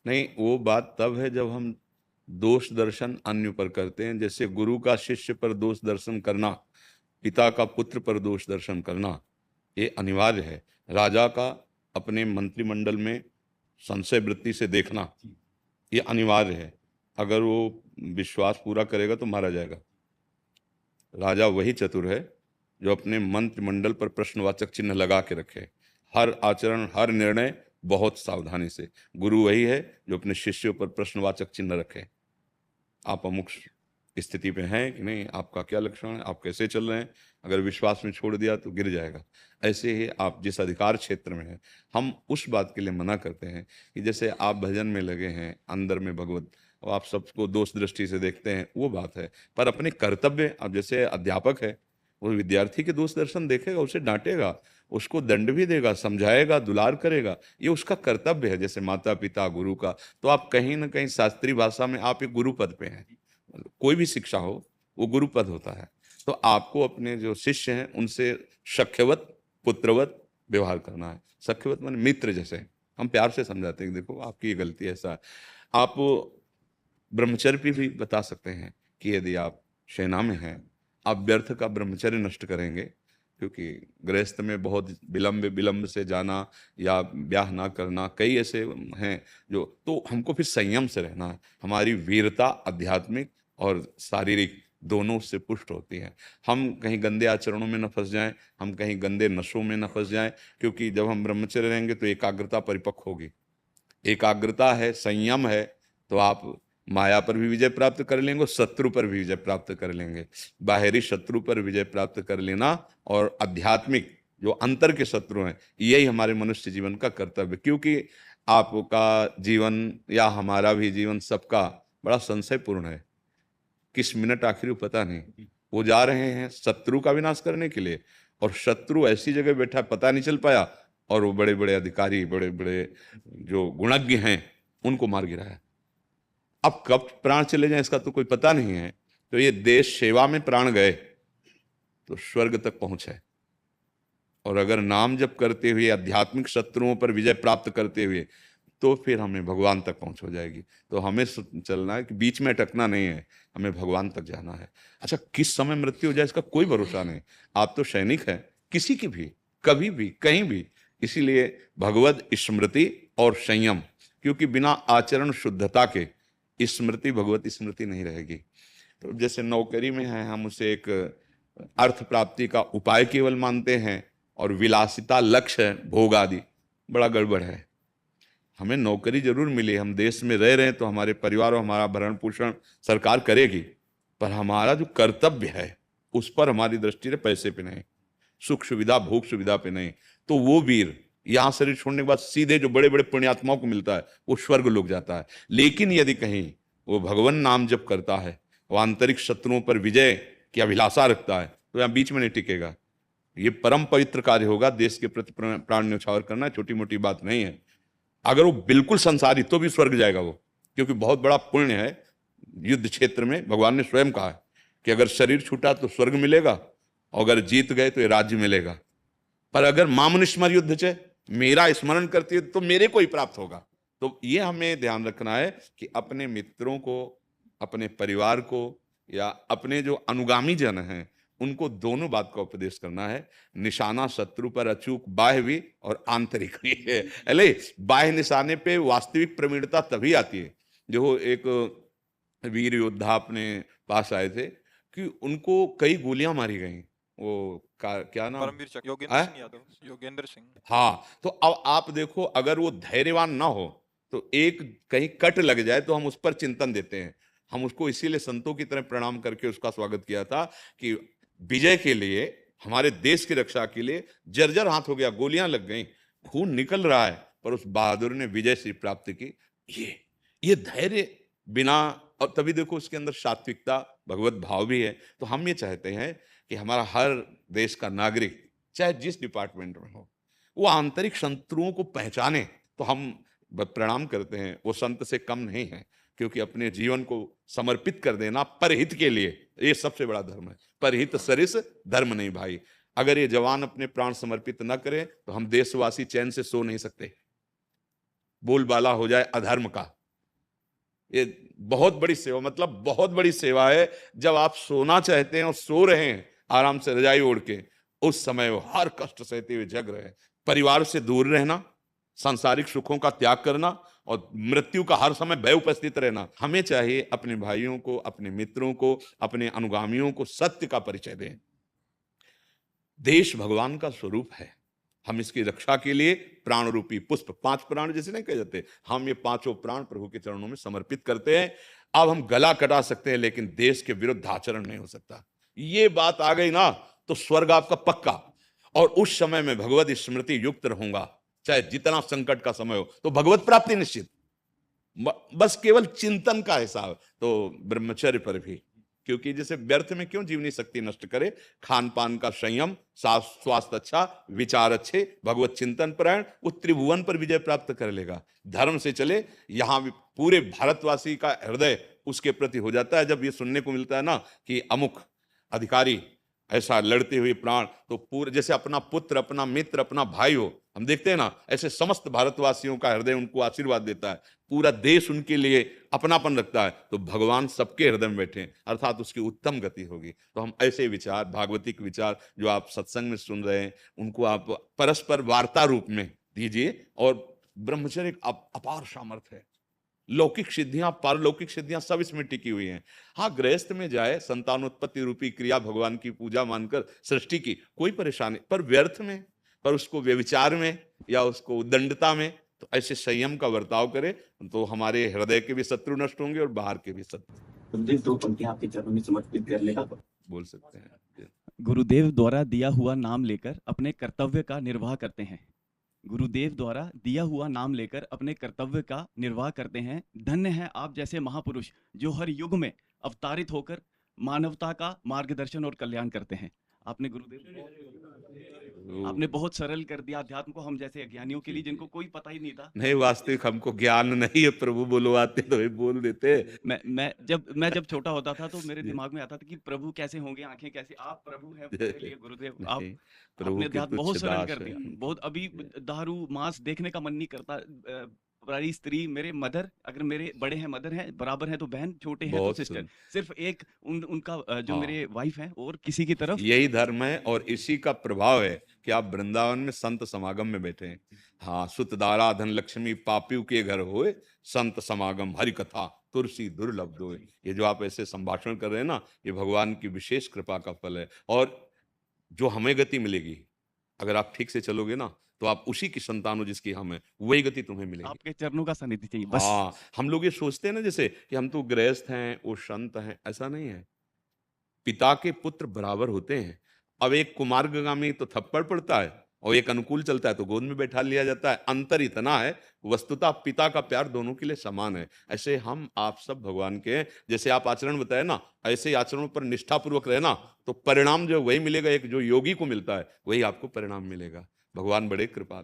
नहीं, वो बात तब है जब हम दोष दर्शन अन्य पर करते हैं। जैसे गुरु का शिष्य पर दोष दर्शन करना, पिता का पुत्र पर दोष दर्शन करना, ये अनिवार्य है। राजा का अपने मंत्रिमंडल में संशय वृत्ति से देखना, ये अनिवार्य है। अगर वो विश्वास पूरा करेगा तो मारा जाएगा। राजा वही चतुर है जो अपने मंत्रिमंडल पर प्रश्नवाचक चिन्ह लगा के रखे, हर आचरण हर निर्णय बहुत सावधानी से। गुरु वही है जो अपने शिष्यों पर प्रश्नवाचक चिन्ह रखे। आप अमुक स्थिति पे हैं कि नहीं, आपका क्या लक्षण है, आप कैसे चल रहे हैं। अगर विश्वास में छोड़ दिया तो गिर जाएगा। ऐसे ही आप जिस अधिकार क्षेत्र में हैं, हम उस बात के लिए मना करते हैं कि जैसे आप भजन में लगे हैं, अंदर में भगवत, और आप सबको दोष दृष्टि से देखते हैं, वो बात है। पर अपने कर्तव्य, अब जैसे अध्यापक है, वो विद्यार्थी के दोष दर्शन देखेगा, उसे डांटेगा, उसको दंड भी देगा, समझाएगा, दुलार करेगा, ये उसका कर्तव्य है। जैसे माता पिता गुरु का, तो आप कहीं ना कहीं शास्त्रीय भाषा में आप एक गुरु पद पे हैं। कोई भी शिक्षा हो वो गुरु पद होता है। तो आपको अपने जो शिष्य हैं उनसे सख्यवत पुत्रवत व्यवहार करना है। सख्यवत माने मित्र जैसे, हम प्यार से समझाते हैं कि देखो आपकी ये गलती है, ऐसा है। आप ब्रह्मचर्य भी बता सकते हैं कि यदि आप सेना में हैं, आप व्यर्थ का ब्रह्मचर्य नष्ट करेंगे, क्योंकि गृहस्थ में बहुत विलंब विलंब से जाना या ब्याह ना करना, कई ऐसे हैं जो, तो हमको फिर संयम से रहना है। हमारी वीरता आध्यात्मिक और शारीरिक दोनों से पुष्ट होती है। हम कहीं गंदे आचरणों में न फंस जाएं, हम कहीं गंदे नशों में न फंस जाएं, क्योंकि जब हम ब्रह्मचर्य रहेंगे तो एकाग्रता परिपक्व होगी। एकाग्रता है, संयम है, तो आप माया पर भी विजय प्राप्त कर लेंगे, शत्रु पर भी विजय प्राप्त कर लेंगे। बाहरी शत्रु पर विजय प्राप्त कर लेना और आध्यात्मिक जो अंतर के शत्रु हैं, यही हमारे मनुष्य जीवन का कर्तव्य। क्योंकि आपका जीवन या हमारा भी जीवन सबका बड़ा संशयपूर्ण है। किस मिनट आखिर वो पता नहीं। वो जा रहे हैं शत्रु का विनाश करने के लिए, और शत्रु ऐसी जगह बैठा है, पता नहीं चल पाया, और वो बड़े बड़े अधिकारी, बड़े बड़े जो गुणज्ञ हैं, उनको मार गिराया। अब कब प्राण चले जाएं इसका तो कोई पता नहीं है। तो ये देश सेवा में प्राण गए तो स्वर्ग तक पहुंचे, और अगर नाम जप करते हुए आध्यात्मिक शत्रुओं पर विजय प्राप्त करते हुए, तो फिर हमें भगवान तक पहुंच हो जाएगी। तो हमें चलना है कि बीच में अटकना नहीं है, हमें भगवान तक जाना है। अच्छा, किस समय मृत्यु हो जाए इसका कोई भरोसा नहीं। आप तो सैनिक हैं, किसी की भी, कभी भी, कहीं भी। इसीलिए भगवत स्मृति और संयम, क्योंकि बिना आचरण शुद्धता के स्मृति, भगवत स्मृति नहीं रहेगी। तो जैसे नौकरी में है, हम उसे एक अर्थ प्राप्ति का उपाय केवल मानते हैं, और विलासिता लक्ष्य है, भोग आदि, बड़ा गड़बड़ है। हमें नौकरी जरूर मिली, हम देश में रह रहे हैं, तो हमारे परिवार और हमारा भरण पोषण सरकार करेगी, पर हमारा जो कर्तव्य है उस पर हमारी दृष्टि रहे, पैसे पे नहीं, सुख सुविधा भोग सुविधा पे नहीं। तो वो वीर यहां शरीर छोड़ने के बाद सीधे जो बड़े बड़े पुण्यात्माओं को मिलता है वो स्वर्ग लोग जाता है। लेकिन यदि कहीं वो भगवान नाम जप करता है, वो आंतरिक शत्रुओं पर विजय की अभिलाषा रखता है, तो यहाँ बीच में नहीं टिकेगा। ये परम पवित्र कार्य होगा। देश के प्रति प्राण न्यौछावर करना छोटी मोटी बात नहीं है। अगर वो बिल्कुल संसारी तो भी स्वर्ग जाएगा वो, क्योंकि बहुत बड़ा पुण्य है। युद्ध क्षेत्र में भगवान ने स्वयं कहा है कि अगर शरीर छूटा तो स्वर्ग मिलेगा, और अगर जीत गए तो ये राज्य मिलेगा। पर अगर माम स्मर युद्ध चे, मेरा स्मरण करती है तो मेरे को ही प्राप्त होगा। तो ये हमें ध्यान रखना है कि अपने मित्रों को, अपने परिवार को, या अपने जो अनुगामी जन हैं, उनको दोनों बात का उपदेश करना है। निशाना शत्रु पर अचूक, बाह्य भी और आंतरिक भी है। अले बाह्य निशाने पे वास्तविक प्रवीणता तभी आती है। जो एक वीर योद्धा अपने पास आए थे कि उनको कई गोलियां मारी गई, वो क्या नाम परमवीर चक्र योगेंद्र है? सिंह यादव, योगेंद्र सिंह। हाँ, तो अब आप देखो, अगर वो धैर्यवान ना हो तो एक कहीं कट लग जाए तो हम उस पर चिंतन देते हैं। हम उसको इसीलिए संतों की तरह प्रणाम करके उसका स्वागत किया था कि विजय के लिए, हमारे देश की रक्षा के लिए जर्जर हाथ हो गया, गोलियां लग गई, खून निकल रहा है, पर उस बहादुर ने विजय से प्राप्त की। ये धैर्य बिना, और तभी देखो उसके अंदर सात्विकता, भगवत भाव भी है। तो हम ये चाहते हैं कि हमारा हर देश का नागरिक, चाहे जिस डिपार्टमेंट में हो, वो आंतरिक शत्रुओं को पहचाने। तो हम प्रणाम करते हैं, वो संत से कम नहीं है, क्योंकि अपने जीवन को समर्पित कर देना परहित के लिए, ये सबसे बड़ा धर्म है। परहित सरिस धर्म नहीं भाई। अगर ये जवान अपने प्राण समर्पित न करें तो हम देशवासी चैन से सो नहीं सकते। बोलबाला हो जाए अधर्म का। ये बहुत बड़ी सेवा, मतलब बहुत बड़ी सेवा है। जब आप सोना चाहते हैं और सो रहे हैं आराम से रजाई ओढ़ के, उस समय वो हर कष्ट सहते हुए जग रहे हैं। परिवार से दूर रहना, सांसारिक सुखों का त्याग करना और मृत्यु का हर समय भय उपस्थित रहना। हमें चाहिए अपने भाइयों को, अपने मित्रों को, अपने अनुगामियों को सत्य का परिचय दें। देश भगवान का स्वरूप है, हम इसकी रक्षा के लिए प्राण रूपी पुष्प, 5 प्राण जैसे नहीं कहे जाते, हम ये 5 प्राण प्रभु के चरणों में समर्पित करते हैं। अब हम गला कटा सकते हैं लेकिन देश के विरुद्ध आचरण नहीं हो सकता। ये बात आ गई ना तो स्वर्ग आपका पक्का। और उस समय में भगवत स्मृति युक्त रहूंगा, चाहे जितना संकट का समय हो, तो भगवत प्राप्ति निश्चित। बस केवल चिंतन का हिसाब, तो ब्रह्मचर्य पर भी, क्योंकि जैसे व्यर्थ में क्यों जीवनी शक्ति नष्ट करे। खान पान का संयम, स्वास्थ्य अच्छा, विचार अच्छे, भगवत चिंतन परायण, वो त्रिभुवन पर विजय प्राप्त कर लेगा। धर्म से चले, यहां भी पूरे भारतवासी का हृदय उसके प्रति हो जाता है। जब ये सुनने को मिलता है ना कि अमुक अधिकारी ऐसा लड़ते हुए प्राण, तो पूरे जैसे अपना पुत्र, अपना मित्र, अपना भाई हो, हम देखते हैं ना, ऐसे समस्त भारतवासियों का हृदय उनको आशीर्वाद देता है। पूरा देश उनके लिए अपनापन रखता है। तो भगवान सबके हृदय में बैठे, अर्थात उसकी उत्तम गति होगी। तो हम ऐसे विचार, भागवतिक विचार जो आप सत्संग में सुन रहे हैं, उनको आप परस्पर वार्ता रूप में दीजिए। और ब्रह्मचर्य एक अपार सामर्थ्य है। लौकिक सिद्धियां, पारलौकिक सिद्धियां सब इसमें टिकी हुई हैं। हाँ, गृहस्थ में जाए, संतानोत्पत्ति रूपी क्रिया भगवान की पूजा मानकर सृष्टि की, कोई परेशानी, पर व्यर्थ में, पर उसको व्यभिचार में या उसको उद्दंडता में, तो ऐसे संयम का बर्ताव करे तो हमारे हृदय के भी शत्रु नष्ट होंगे और बाहर के भी शत्रु। गुरुदेव, 2 पंक्तियां आपके चरणों में समर्पित करने का बोल सकते हैं। गुरुदेव द्वारा दिया हुआ नाम लेकर अपने कर्तव्य का निर्वाह करते हैं। गुरुदेव द्वारा दिया हुआ नाम लेकर अपने कर्तव्य का निर्वाह करते हैं। धन्य है आप जैसे महापुरुष जो हर युग में अवतारित होकर मानवता का मार्गदर्शन और कल्याण करते हैं। आपने गुरुदेव, आपने बहुत सरल कर दिया अध्यात्म को हम जैसे अज्ञानियों के लिए, जिनको कोई पता ही नहीं था। नहीं, वास्तविक हमको ज्ञान नहीं है, प्रभु बुलवाते तो बोल देते। मैं जब छोटा होता था तो मेरे दिमाग में आता था कि प्रभु कैसे होंगे, आंखें कैसे, आप प्रभु हैं मेरे लिए गुरुदेव। आप आपने अध्यात्म बहुत सरल कर दिया। बहुत अभी दारू मांस देखने का मन नहीं करता। पराई स्त्री, मेरे मदर, अगर मेरे बड़े हैं मदर हैं, बराबर हैं तो बहन, छोटे हैं तो सिस्टर, सिर्फ एक उनका जो मेरे वाइफ है, और किसी की तरफ। यही धर्म है और इसी का प्रभाव है कि आप वृंदावन में संत समागम में बैठे हैं। हाँ, सुत दारा धन लक्ष्मी पापियों के घर होए, संत समागम हरि कथा तुलसी दुर्लभ दोए। ये जो आप ऐसे संभाषण कर रहे हैं ना, ये भगवान की विशेष कृपा का फल है। और जो हमें गति मिलेगी, अगर आप ठीक से चलोगे ना, तो आप उसी की संतान हो जिसकी हम है, वही गति तुम्हें मिलेगी। आपके चरणों का सानिध्य चाहिए बस। हाँ, हम लोग ये सोचते हैं ना जैसे कि हम तो गृहस्थ हैं, वो संत हैं, ऐसा नहीं है। पिता के पुत्र बराबर होते हैं। अब एक कुमार्गामी तो थप्पड़ पड़ता है और एक अनुकूल चलता है तो गोद में बैठा लिया जाता है। अंतर इतना है, वस्तुतः पिता का प्यार दोनों के लिए समान है। ऐसे हम आप सब भगवान के हैं। जैसे आप आचरण बताए ना, ऐसे आचरणों पर निष्ठापूर्वक रहना, तो परिणाम जो वही मिलेगा, एक जो योगी को मिलता है वही आपको परिणाम मिलेगा। भगवान बड़े कृपाल